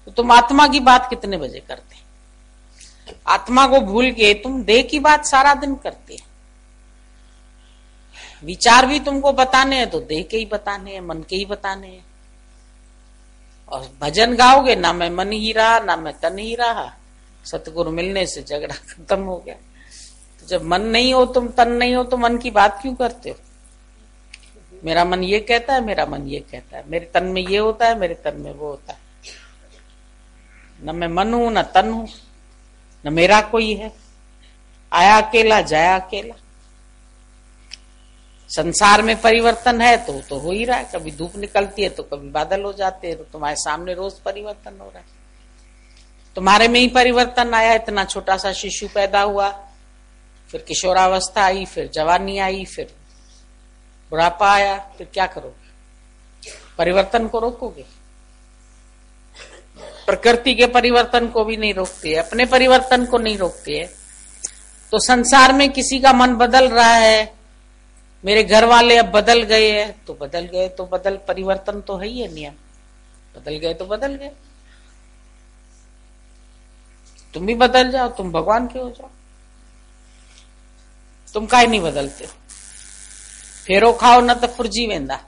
तो तुम आत्मा की बात कितने बजे करते? आत्मा को भूल के तुम देह की बात सारा दिन करते हैं। विचार भी तुमको बताने हैं तो देह के ही बताने हैं, मन के ही बताने हैं। और भजन गाओगे, ना मैं मन ही रहा ना मैं तन ही रहा, सतगुरु मिलने से झगड़ा खत्म हो गया। तो जब मन नहीं हो, तुम तन नहीं हो, तो मन की बात क्यों करते हो? मेरा मन ये कहता है, मेरा मन ये कहता है, मेरे तन में ये होता है, मेरे तन में वो होता है। न मैं मन हूं, न तन हूं, न मेरा कोई है। आया अकेला जाया अकेला। संसार में परिवर्तन है तो हो ही रहा है। कभी धूप निकलती है तो कभी बादल हो जाते हैं, तो तुम्हारे सामने रोज परिवर्तन हो रहा है। तुम्हारे में ही परिवर्तन आया। इतना छोटा सा शिशु पैदा हुआ, फिर किशोरावस्था आई, फिर जवानी आई, फिर बुढ़ापा आया। फिर क्या करोगे? परिवर्तन को रोकोगे? प्रकृति के परिवर्तन को भी नहीं रोकती है, अपने परिवर्तन को नहीं रोकती है। तो संसार में किसी का मन बदल रहा है, मेरे घर वाले अब बदल गए हैं, तो बदल गए तो बदल, परिवर्तन तो है ही है, नियम। बदल गए तो बदल गए। तुम भी बदल जाओ, तुम भगवान के हो जाओ। तुम काहे नहीं बदलते हो? फेरो खाओ न तो फुरजी वेंदा,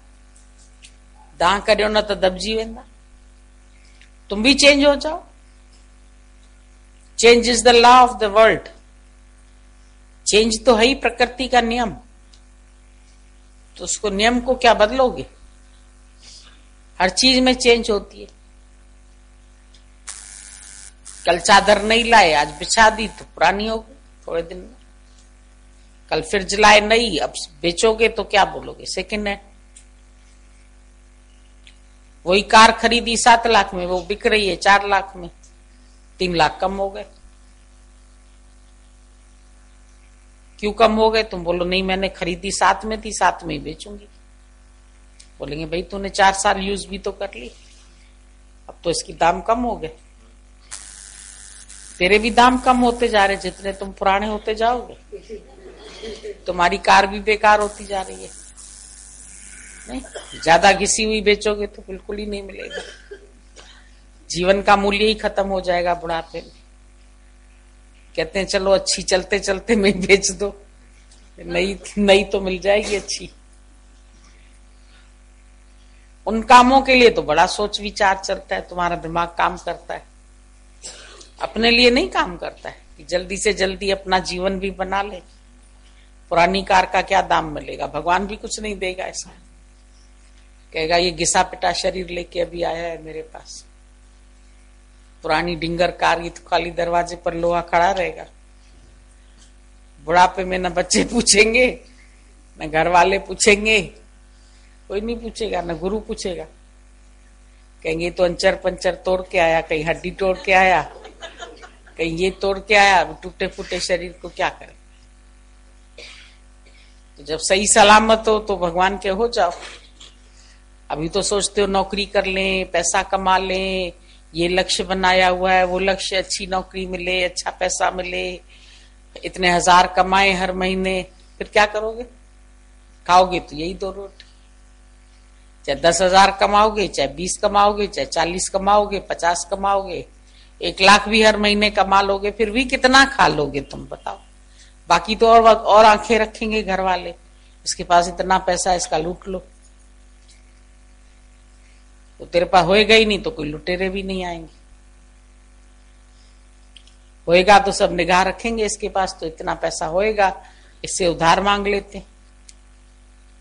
दां करियो न तो दबजी वेंदा। तुम भी चेंज हो जाओ। Change is the law of the world. Change तो है ही प्रकृति का नियम। तो उसको, नियम को क्या बदलोगे? हर चीज में चेंज होती है। कल चादर नहीं लाए, आज बिछा दी तो पुरानी हो गई थोड़े दिन में। कल फिर जलाए नहीं, अब बेचोगे तो क्या बोलोगे? Second hand. वही कार खरीदी 7 लाख में, वो बिक रही है 4 लाख में, 3 लाख कम हो गए। क्यों कम हो गए? तुम बोलो नहीं, मैंने खरीदी 7 में थी, 7 में ही बेचूंगी। बोलेंगे भाई तूने 4 साल यूज भी तो कर ली, अब तो इसकी दाम कम हो गए। तेरे भी दाम कम होते जा रहे, जितने तुम पुराने होते जाओगे। तुम्हारी कार भी बेकार होती जा रही है। नहीं, ज्यादा घिसी हुई बेचोगे तो बिल्कुल ही नहीं मिलेगा। जीवन का मूल्य ही खत्म हो जाएगा बुढ़ापे में। कहते हैं चलो अच्छी चलते चलते में बेच दो, नई तो मिल जाएगी अच्छी। उन कामों के लिए तो बड़ा सोच विचार चलता है, तुम्हारा दिमाग काम करता है। अपने लिए नहीं काम करता है कि जल्दी से जल्दी अपना जीवन भी बना ले। पुरानी कार का क्या दाम मिलेगा? भगवान भी कुछ नहीं देगा ऐसा। कहेगा ये घिसा पिटा शरीर लेके अभी आया है मेरे पास। पुरानी डिंगर कार की तो खाली दरवाजे पर लोहा खड़ा रहेगा। बुढ़ापे में न बच्चे पूछेंगे, न घर वाले पूछेंगे, कोई नहीं पूछेगा, न गुरु पूछेगा। कहेंगे तो अंचर पंचर तोड़ के आया, कहीं हड्डी तोड़ के आया, कहीं ये तोड़ के आया। टूटे फूटे शरीर को क्या करे? तो जब सही सलामत हो तो भगवान के हो जाओ। अभी तो सोचते हो नौकरी कर लें, पैसा कमा लें, ये लक्ष्य बनाया हुआ है, वो लक्ष्य, अच्छी नौकरी मिले, अच्छा पैसा मिले, इतने 1000 कमाए हर महीने। फिर क्या करोगे? खाओगे तो यही 2 रोटी। चाहे 10,000 कमाओगे, चाहे 20 कमाओगे, चाहे 40 कमाओगे, 50 कमाओगे, 1 लाख भी हर महीने कमा लोगे, फिर भी कितना खा लोगे तुम बताओ? बाकी तो और आंखें रखेंगे घर वाले, इसके पास इतना पैसा, इसका लूट लो। तो तेरे पास होएगा ही नहीं तो कोई लुटेरे भी नहीं आएंगे। होएगा तो सब निगाह रखेंगे, इसके पास तो इतना पैसा होएगा, इससे उधार मांग लेते।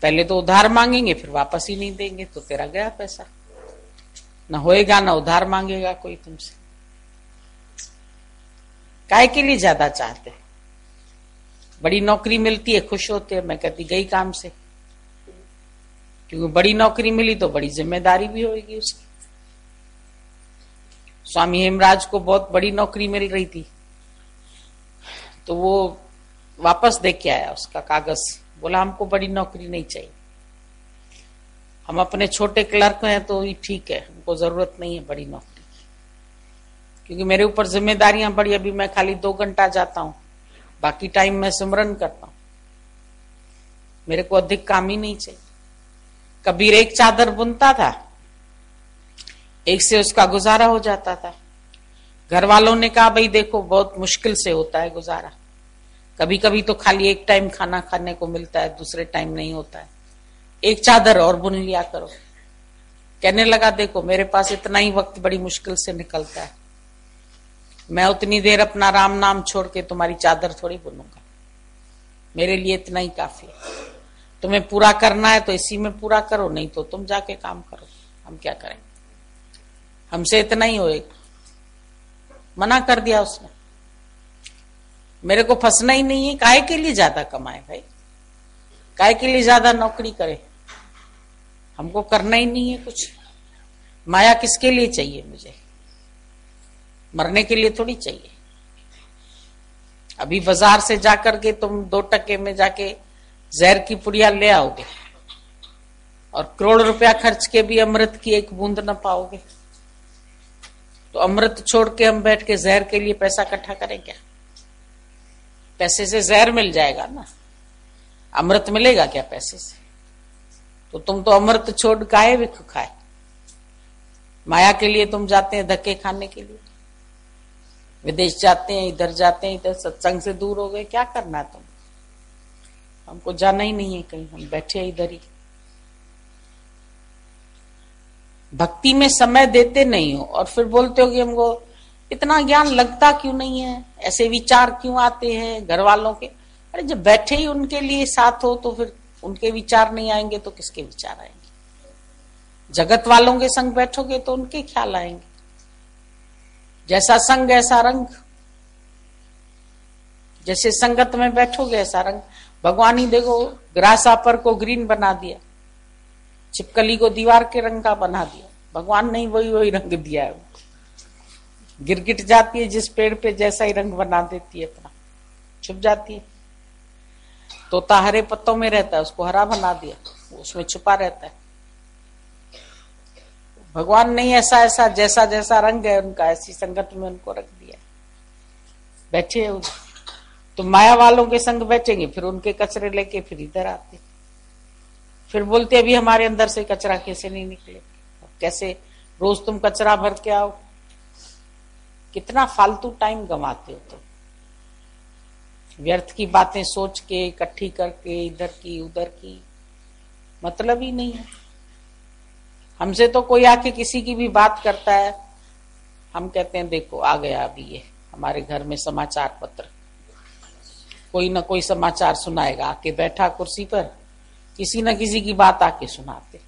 पहले तो उधार मांगेंगे, फिर वापस ही नहीं देंगे, तो तेरा गया पैसा। ना होएगा ना उधार मांगेगा कोई तुमसे। काहे के लिए ज्यादा चाहते? बड़ी नौकरी मिलती है, खुश होते हैं। मैं कहती गई काम से, क्योंकि बड़ी नौकरी मिली तो बड़ी जिम्मेदारी भी होगी उसकी। स्वामी हेमराज को बहुत बड़ी नौकरी मिल रही थी, तो वो वापस दे के आया उसका कागज। बोला हमको बड़ी नौकरी नहीं चाहिए, हम अपने छोटे क्लर्क हैं तो ही ठीक है, हमको जरूरत नहीं है बड़ी नौकरी, क्योंकि मेरे ऊपर जिम्मेदारियां बड़ी। अभी मैं खाली 2 घंटा जाता हूं, बाकी टाइम मैं सिमरन करता हूं, मेरे को अधिक काम ही नहीं चाहिए। कबीर एक चादर बुनता था, एक से उसका गुजारा हो जाता था। घर वालों ने कहा भाई देखो बहुत मुश्किल से होता है गुजारा, कभी कभी तो खाली एक टाइम खाना खाने को मिलता है, दूसरे टाइम नहीं होता है, एक चादर और बुन लिया करो। कहने लगा देखो मेरे पास इतना ही वक्त बड़ी मुश्किल से निकलता है, मैं उतनी देर अपना राम नाम छोड़ के तुम्हारी चादर थोड़ी बुनूंगा, मेरे लिए इतना ही काफी है। तुम्हें पूरा करना है तो इसी में पूरा करो, नहीं तो तुम जाके काम करो, हम क्या करें, हमसे इतना ही होएगा। मना कर दिया उसने, मेरे को फंसना ही नहीं है, काहे के लिए ज्यादा कमाए भाई, काहे के लिए ज्यादा नौकरी करे, हमको करना ही नहीं है कुछ। माया किसके लिए चाहिए, मुझे मरने के लिए थोड़ी चाहिए। अभी बाजार से जाकर के तुम 2 टके में जाके जहर की पुड़िया ले आओगे और करोड़ रुपया खर्च के भी अमृत की एक बूंद न पाओगे, तो अमृत छोड़ के हम बैठ के जहर के लिए पैसा इकट्ठा करें क्या? पैसे से जहर मिल जाएगा ना, अमृत मिलेगा क्या पैसे से? तो तुम तो अमृत छोड़ गाये भी खाए, माया के लिए तुम जाते हैं धक्के खाने के लिए, विदेश जाते हैं, इधर जाते हैं, इधर सत्संग से दूर हो गए, क्या करना तुम? हमको जाना ही नहीं है कहीं, हम बैठे इधर ही। भक्ति में समय देते नहीं हो और फिर बोलते हो कि हमको इतना ज्ञान लगता क्यों नहीं है, ऐसे विचार क्यों आते हैं घर वालों के। अरे जब बैठे ही उनके लिए साथ हो तो फिर उनके विचार नहीं आएंगे तो किसके विचार आएंगे? जगत वालों के संग बैठोगे तो उनके ख्याल आएंगे। जैसा संग ऐसा रंग, जैसे संगत में बैठोगे ऐसा रंग। भगवान ही देखो ग्रासहॉपर को ग्रीन बना दिया, छिपकली को दीवार के रंग का बना दिया, भगवान ने वही रंग दिया है। गिरगिट जाती है जिस पेड़ पे जैसा ही रंग बना देती है, अपना छुप जाती है। तोता हरे पत्तों में रहता है, उसको हरा बना दिया, उसमें छुपा रहता है। भगवान ने ऐसा ऐसा जैसा जैसा रंग है उनका, ऐसी संगत में उनको रख दिया। बैठे तो माया वालों के संग बैठेंगे, फिर उनके कचरे लेके फिर इधर आते, फिर बोलते अभी हमारे अंदर से कचरा कैसे नहीं निकले, कैसे रोज तुम कचरा भर के आओ, कितना फालतू टाइम गंवाते हो तुम, व्यर्थ की बातें सोच के इकट्ठी करके इधर की उधर की, मतलब ही नहीं है। हमसे तो कोई आके किसी की भी बात करता है, हम कहते हैं देखो आ गया अभी ये हमारे घर में समाचार पत्र, कोई ना कोई समाचार सुनाएगा, आके बैठा कुर्सी पर, किसी न किसी की बात आके सुनाते।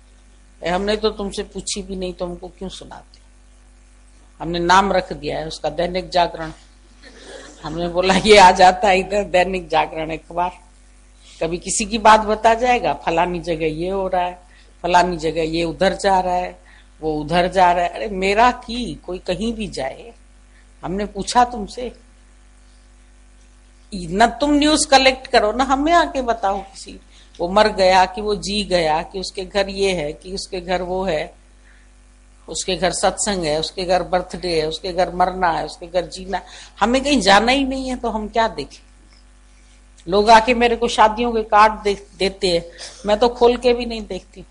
हमने तो तुमसे पूछी भी नहीं, तुमको क्यों सुनाते? हमने नाम रख दिया है उसका दैनिक जागरण, हमने बोला ये आ जाता है इधर दैनिक जागरण अखबार, कभी किसी की बात बता जाएगा, फलानी जगह ये हो रहा है, फलानी जगह ये उधर जा रहा है, वो उधर जा रहा है। अरे मेरा की कोई कहीं भी जाए, हमने पूछा तुमसे? न तुम न्यूज कलेक्ट करो ना हमें आके बताओ किसी, वो मर गया कि वो जी गया कि उसके घर ये है कि उसके घर वो है, उसके घर सत्संग है, उसके घर बर्थडे है, उसके घर मरना है, उसके घर जीना, हमें कहीं जाना ही नहीं है तो हम क्या देखें? लोग आके मेरे को शादियों के कार्ड देते हैं, मैं तो खोल के भी नहीं देखती।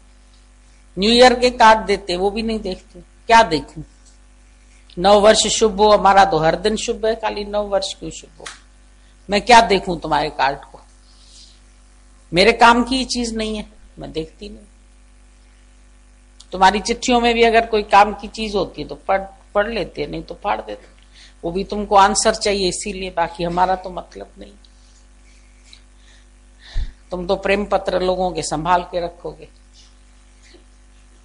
न्यू ईयर के कार्ड देते, वो भी नहीं देखती, क्या देखूं? 9 वर्ष शुभ हो, हमारा तो हर दिन शुभ है, खाली 9 वर्ष क्यों शुभ हो? मैं क्या देखूं तुम्हारे कार्ड को? मेरे काम की चीज नहीं है, मैं देखती नहीं। तुम्हारी चिट्ठियों में भी अगर कोई काम की चीज होती है तो पढ़ लेते, नहीं तो फाड़ देते, वो भी तुमको आंसर चाहिए इसीलिए, बाकी हमारा तो मतलब नहीं। तुम तो प्रेम पत्र लोगों के संभाल के रखोगे,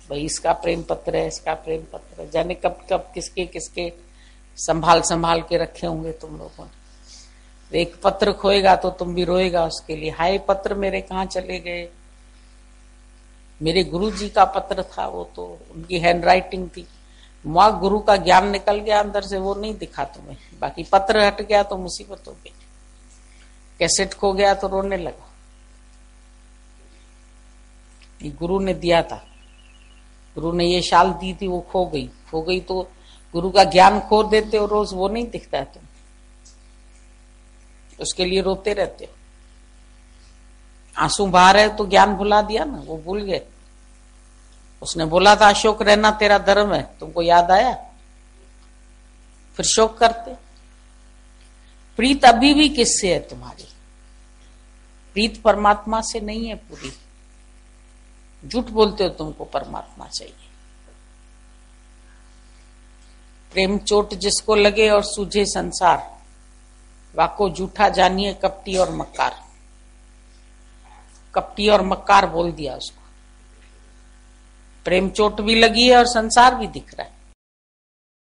भाई इसका प्रेम पत्र है, इसका प्रेम पत्र है, जाने कब कब किसके किसके संभाल के रखे होंगे तुम लोगों ने। एक पत्र खोएगा तो तुम भी रोएगा उसके लिए, हाय पत्र मेरे कहाँ चले गए। मेरे गुरु जी का पत्र था, वो तो उनकी हैंड राइटिंग थी, वहां गुरु का ज्ञान निकल गया अंदर से, वो नहीं दिखा तुम्हें, बाकी पत्र हट गया तो मुसीबत हो गई। कैसेट खो गया तो रोने लगा, ये गुरु ने दिया था, गुरु ने ये शाल दी थी, वो खो गई तो गुरु का ज्ञान खो देते हो रोज, वो नहीं दिखता है, तुम उसके लिए रोते रहते हो। आंसू बहा रहे तो ज्ञान भुला दिया ना, वो भूल गए, उसने बोला था अशोक रहना तेरा धर्म है, तुमको याद आया? फिर शोक करते। प्रीत अभी भी किससे है तुम्हारी? प्रीत परमात्मा से नहीं है पूरी। झूठ बोलते हो, तुमको परमात्मा चाहिए। प्रेम चोट जिसको लगे और सूझे संसार, वाको झूठा जानिए कपटी और मक्कार। कपटी और मक्कार बोल दिया उसको। प्रेम चोट भी लगी है और संसार भी दिख रहा है।